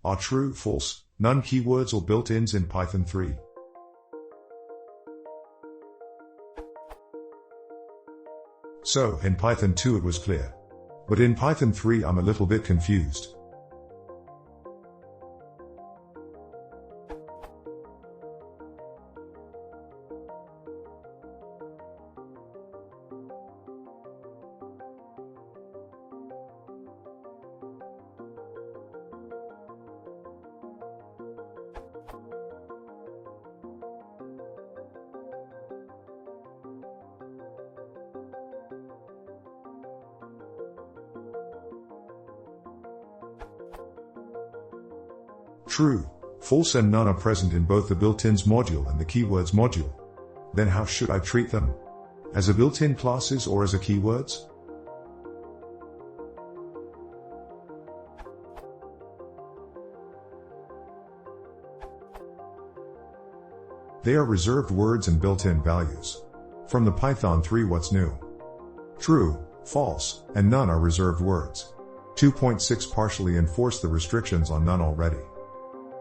are true, false, none keywords or built-ins in Python 3. So, in Python 2 it was clear. But in Python 3 I'm a little bit confused. True, false and none are present in both the built-ins module and the keywords module. Then how should I treat them? As a built-in classes or as a keywords? They are reserved words and built-in values. From the Python 3 what's new? True, false, and none are reserved words. 2.6 partially enforced the restrictions on none already.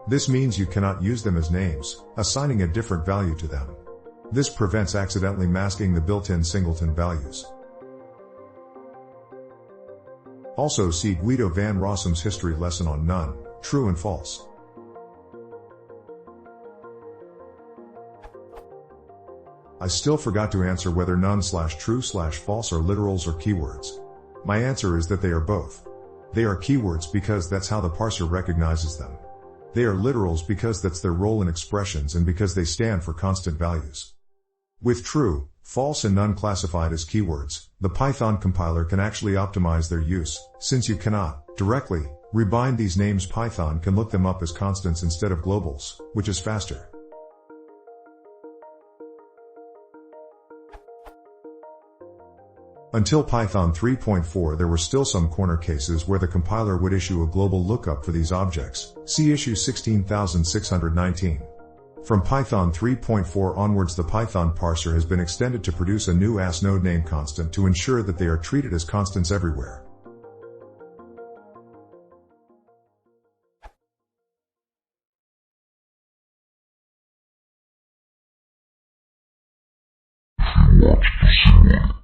This means you cannot use them as names, assigning a different value to them. This prevents accidentally masking the built-in singleton values. Also see Guido van Rossum's history lesson on none, true and false. I still forgot to answer whether none/true/false are literals or keywords. My answer is that they are both. They are keywords because that's how the parser recognizes them. They are literals because that's their role in expressions and because they stand for constant values. With true, false and none classified as keywords, the Python compiler can actually optimize their use. Since you cannot, directly, rebind these names, Python can look them up as constants instead of globals, which is faster. Until Python 3.4 there were still some corner cases where the compiler would issue a global lookup for these objects, see issue 16619. From Python 3.4 onwards the Python parser has been extended to produce a new node name constant to ensure that they are treated as constants everywhere. If you want to see one